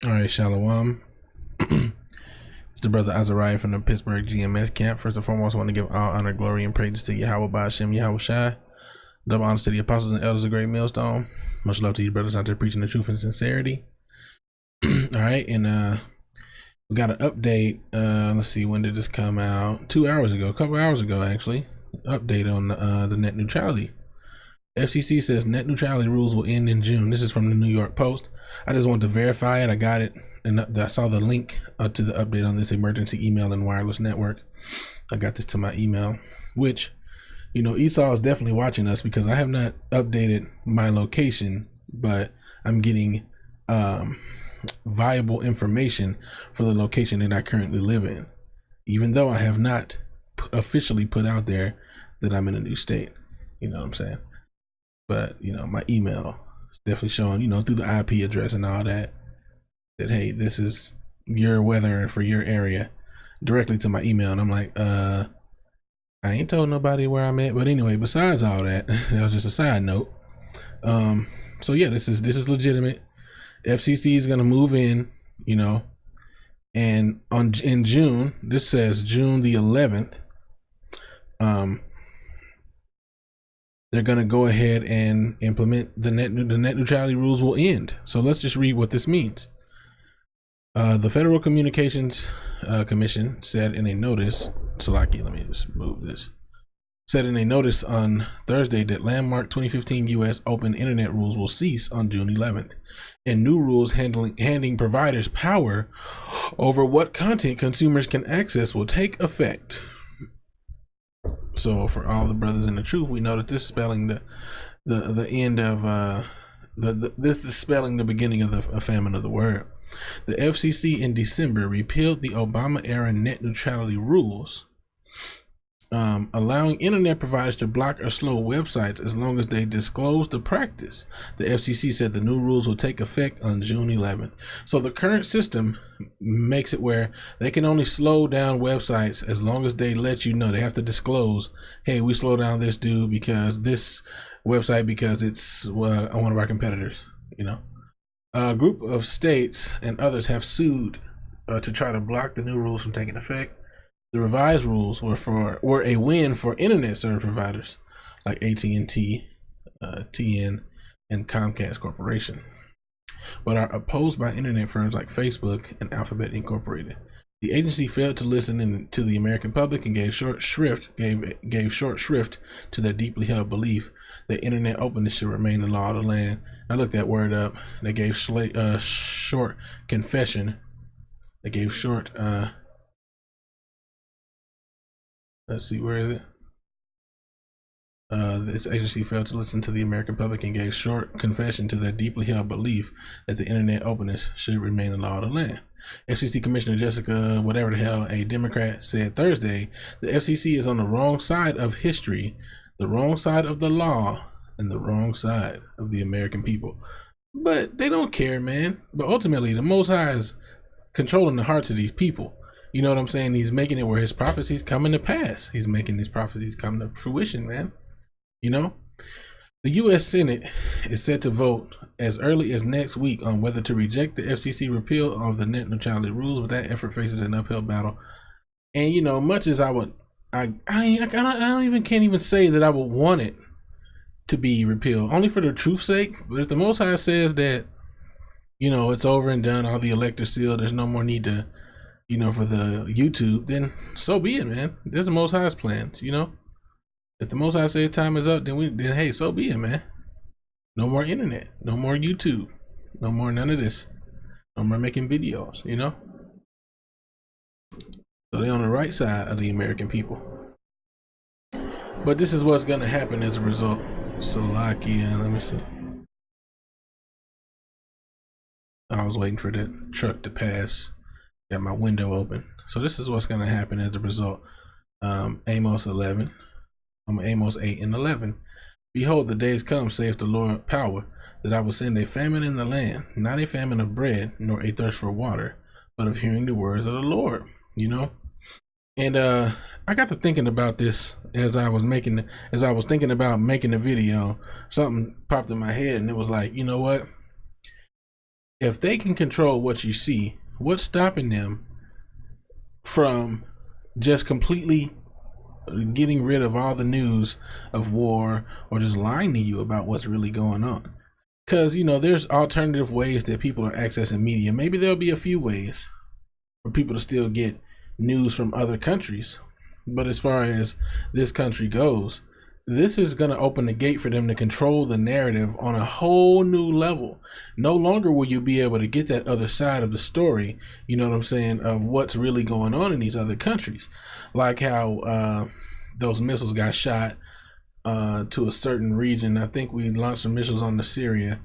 All right, Shalom. It's the brother Azariah from the Pittsburgh GMS camp. First and foremost, I want to give all honor, glory, and praise to Yahweh Ba'Shem, Yahweh Shai. Double honors to the apostles and elders of Great Millstone. Much love to you brothers out there preaching the truth and sincerity. All right, and we got an update. Let's see, when did this come out? 2 hours ago, a couple hours ago actually. Update on the net neutrality. FCC says net neutrality rules will end in June. This is from the New York Post. I just want to verify it. I got it, and I saw the link to the update on this emergency email and wireless network. I got this to my email, which, you know, Esau is definitely watching us because I have not updated my location, but I'm getting viable information for the location that I currently live in, even though I have not officially put out there that I'm in a new state. You know what I'm saying? But, you know, my email is definitely showing, you know, through the IP address and all that, that, hey, this is your weather for your area, directly to my email. And I'm like, I ain't told nobody where I'm at. But anyway, besides all that, that was just a side note. So yeah, this is legitimate. FCC is gonna move in, you know, and in June, this says June the 11th. They're going to go ahead and implement the net neutrality rules will end. So let's just read what this means. The Federal Communications Commission said in a notice, Salaki, let me just move this, said in a notice on Thursday that landmark 2015 U.S. open internet rules will cease on June 11th, and new rules handing providers power over what content consumers can access will take effect. So for all the brothers in the truth, we know that this is spelling the end of this is spelling the beginning of the famine of the word. The FCC in December repealed the Obama era net neutrality rules, allowing internet providers to block or slow websites as long as they disclose the practice. The FCC said the new rules will take effect on June 11th. So the current system makes it where they can only slow down websites as long as they let you know. They have to disclose, hey, we slow down this dude because this website, because it's one of our competitors, you know. A group of states and others have sued to try to block the new rules from taking effect. The revised rules were a win for internet service providers like AT&T, TN, and Comcast Corporation, but are opposed by internet firms like Facebook and Alphabet Incorporated. The agency failed to listen to the American public and gave short shrift to their deeply held belief that internet openness should remain the law of the land. I looked that word up. They gave short confession. They gave short. Let's see, where is it? This agency failed to listen to the American public and gave short confession to their deeply held belief that the internet openness should remain the law of the land. FCC Commissioner Jessica, whatever the hell, a Democrat, said Thursday, the FCC is on the wrong side of history, the wrong side of the law, and the wrong side of the American people. But they don't care, man. But ultimately, the Most High is controlling the hearts of these people. You know what I'm saying? He's making it where his prophecies coming to pass. He's making these prophecies come to fruition, man. You know? The U.S. Senate is set to vote as early as next week on whether to reject the FCC repeal of the net neutrality rules, but that effort faces an uphill battle. And, you know, much as I can't even say that I would want it to be repealed, only for the truth's sake. But if the Most High says that, you know, it's over and done, all the electors sealed, there's no more need to, you know, for the YouTube, then so be it, man. There's the Most High's plans, you know. If the Most High says time is up, then hey, so be it, man. No more internet, no more YouTube, no more none of this, no more making videos, you know. So they're on the right side of the American people. But this is what's gonna happen as a result. Salakia, let me see. I was waiting for the truck to pass. Got my window open. So this is what's gonna happen as a result. Amos 11. Amos 8 and 11. Behold, the days come, saith the Lord power, that I will send a famine in the land, not a famine of bread, nor a thirst for water, but of hearing the words of the Lord. You know? And I got to thinking about this as I was thinking about making the video. Something popped in my head, and it was like, you know what? If they can control what you see, what's stopping them from just completely getting rid of all the news of war or just lying to you about what's really going on? Because, there's alternative ways that people are accessing media. Maybe there'll be a few ways for people to still get news from other countries. But as far as this country goes, this is going to open the gate for them to control the narrative on a whole new level. No longer will you be able to get that other side of the story, you know what I'm saying, of what's really going on in these other countries. Like how those missiles got shot to a certain region. I think we launched some missiles on the Syria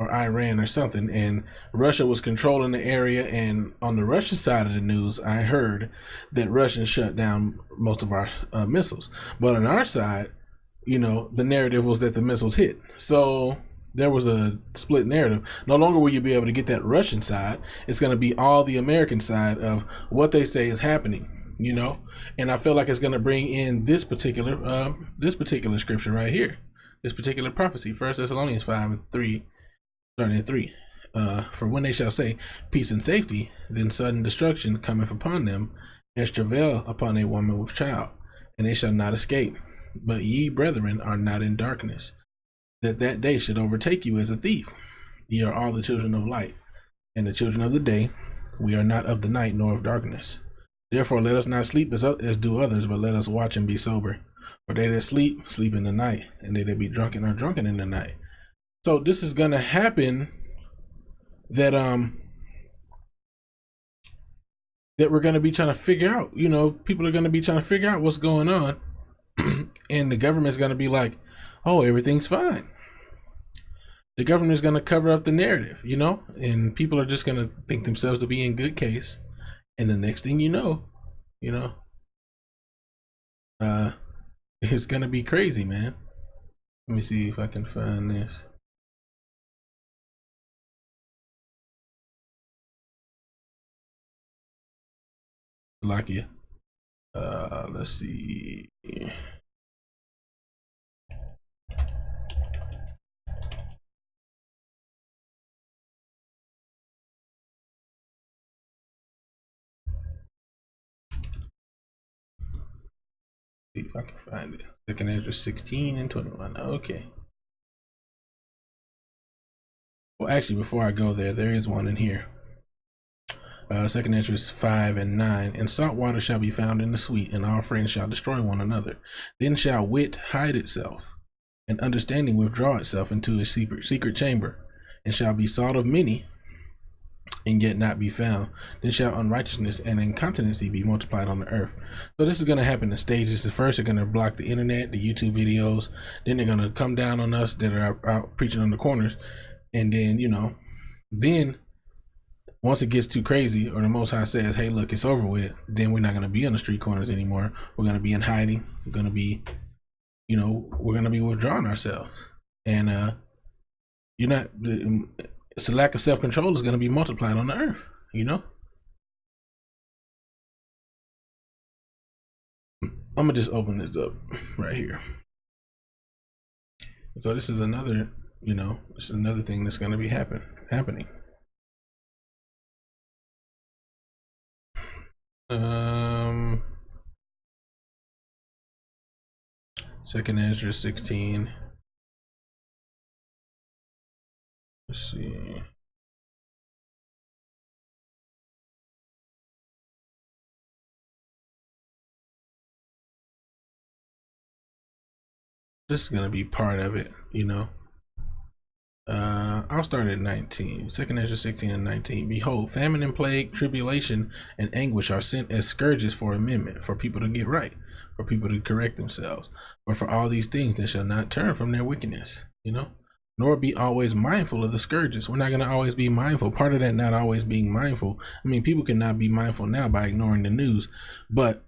or Iran or something, and Russia was controlling the area. And on the Russian side of the news, I heard that Russians shut down most of our missiles. But on our side, the narrative was that the missiles hit. So there was a split narrative. No longer will you be able to get that Russian side. It's going to be all the American side of what they say is happening. And I feel like it's going to bring in this particular scripture right here, this particular prophecy, 1 Thessalonians 5:3, starting at 3. For when they shall say peace and safety, then sudden destruction cometh upon them, as travail upon a woman with child, and they shall not escape. But ye, brethren, are not in darkness, that day should overtake you as a thief. Ye are all the children of light, and the children of the day. We are not of the night nor of darkness. Therefore let us not sleep as do others, but let us watch and be sober. For they that sleep, sleep in the night, and they that be drunken are drunken in the night. So this is gonna happen, that that we're gonna be trying to figure out. People are gonna be trying to figure out what's going on, and the government's gonna be like, "Oh, everything's fine." The government's gonna cover up the narrative, and people are just gonna think themselves to be in good case. And the next thing you know, it's gonna be crazy, man. Let me see if I can find this. Lakia. Let's see. See if I can find it. 2nd Ezra 16 and 21. Okay. Well, actually, before I go there is one in here. 2nd Ezra 5 and 9. And salt water shall be found in the sweet, and all friends shall destroy one another. Then shall wit hide itself, and understanding withdraw itself into a secret chamber, and shall be sought of many, and yet not be found. Then shall unrighteousness and incontinency be multiplied on the earth. So this is going to happen in stages. At first, they're going to block the internet, the YouTube videos. Then they're going to come down on us that are out preaching on the corners. And then, then once it gets too crazy, or the Most High says, "Hey, look, it's over with," then we're not going to be on the street corners anymore. We're going to be in hiding. We're going to be, we're going to be withdrawing ourselves. And it's a lack of self-control is going to be multiplied on the earth, I'm going to just open this up right here. So this is another, this is another thing that's going to be happening. 2nd Ezra 16. Let's see. This is going to be part of it, I'll start at 19. 2nd Ezra 16 and 19. Behold, famine and plague, tribulation and anguish are sent as scourges for amendment, for people to get right, for people to correct themselves. But for all these things, they shall not turn from their wickedness, nor be always mindful of the scourges. We're not going to always be mindful. Part of that not always being mindful, people cannot be mindful now by ignoring the news. But,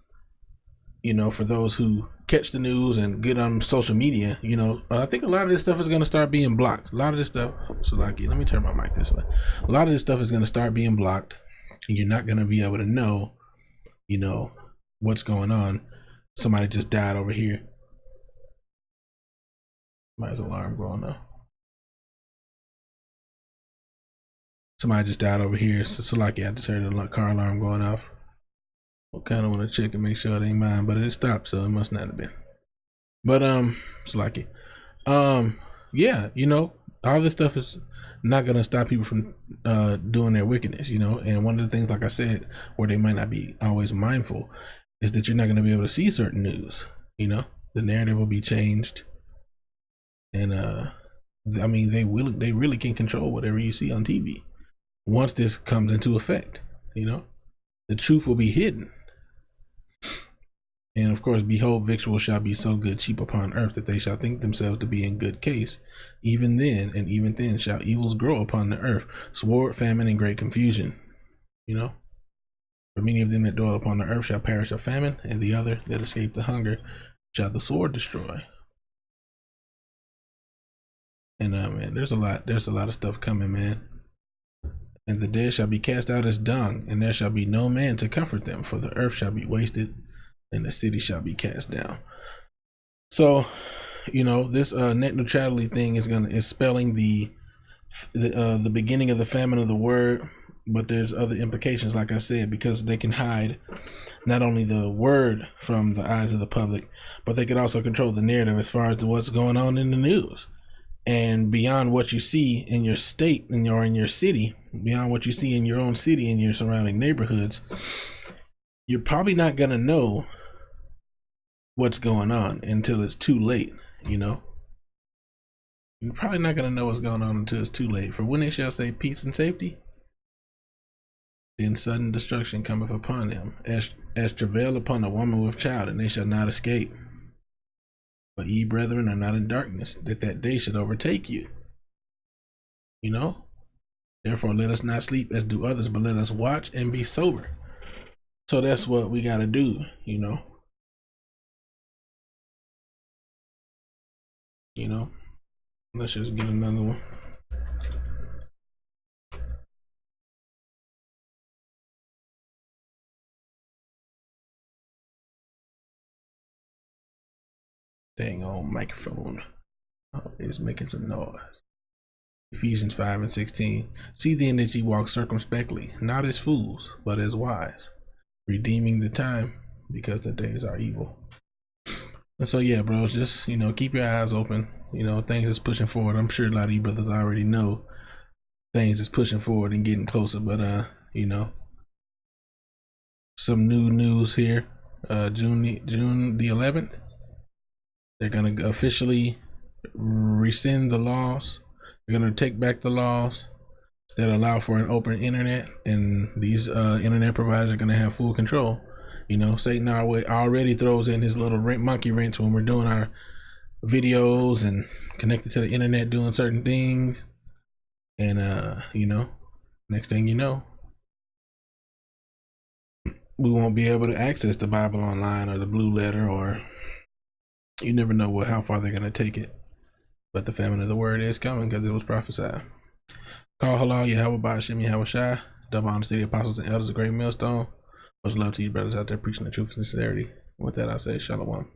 for those who catch the news and get on social media, I think a lot of this stuff is going to start being blocked. A lot of this stuff, so let me turn my mic this way. A lot of this stuff is going to start being blocked, and you're not going to be able to know, what's going on. Somebody just died over here. Somebody's alarm going off. Somebody just died over here. So lucky I just heard a car alarm going off. I kind of want to check and make sure it ain't mine, but it stopped, so it must not have been. But it's lucky. Yeah, you know, all this stuff is not gonna stop people from doing their wickedness, you know. And one of the things, like I said, where they might not be always mindful, is that you're not gonna be able to see certain news. You know, the narrative will be changed, and I mean, they really can control whatever you see on TV. Once this comes into effect, you know, the truth will be hidden. And of course, behold, victuals shall be so good cheap upon earth that they shall think themselves to be in good case. Even then shall evils grow upon the earth, sword, famine, and great confusion. You know, for many of them that dwell upon the earth shall perish of famine, and the other that escape the hunger shall the sword destroy. And man, there's a lot of stuff coming, man. And the dead shall be cast out as dung, and there shall be no man to comfort them, for the earth shall be wasted, and the city shall be cast down. So, you know, this net neutrality thing is spelling the beginning of the famine of the word, but there's other implications, like I said, because they can hide not only the word from the eyes of the public, but they can also control the narrative as far as what's going on in the news. And beyond what you see in your state or in your city, beyond what you see in your own city and your surrounding neighborhoods, you're probably not going to know what's going on until it's too late, you know? You're probably not going to know what's going on until it's too late. For when they shall say peace and safety, then sudden destruction cometh upon them, as travail upon a woman with child, and they shall not escape. But ye, brethren, are not in darkness, that day should overtake you. You know? Therefore, let us not sleep as do others, but let us watch and be sober. So that's what we got to do, you know? You know? Let's just get another one. Dang old microphone. Oh, it's making some noise. Ephesians 5:16. See then that ye walk circumspectly, not as fools, but as wise, redeeming the time, because the days are evil. And so yeah, bros, just, you know, keep your eyes open. You know, things is pushing forward. I'm sure a lot of you brothers already know things is pushing forward and getting closer, but you know, some new news here. June the 11th, they're gonna officially rescind the laws. They're gonna take back the laws that allow for an open internet, and these internet providers are gonna have full control. You know, Satan already throws in his little monkey wrench when we're doing our videos and connected to the internet doing certain things. And you know, next thing you know, we won't be able to access the Bible online or the blue letter, or you never know how far they're going to take it. But the famine of the word is coming because it was prophesied. Call halal Yahweh Ba'ashem Yahweh Shai. Double honor to the apostles and elders, a great millstone. Much love to you brothers out there preaching the truth and sincerity. With that, I say shalom.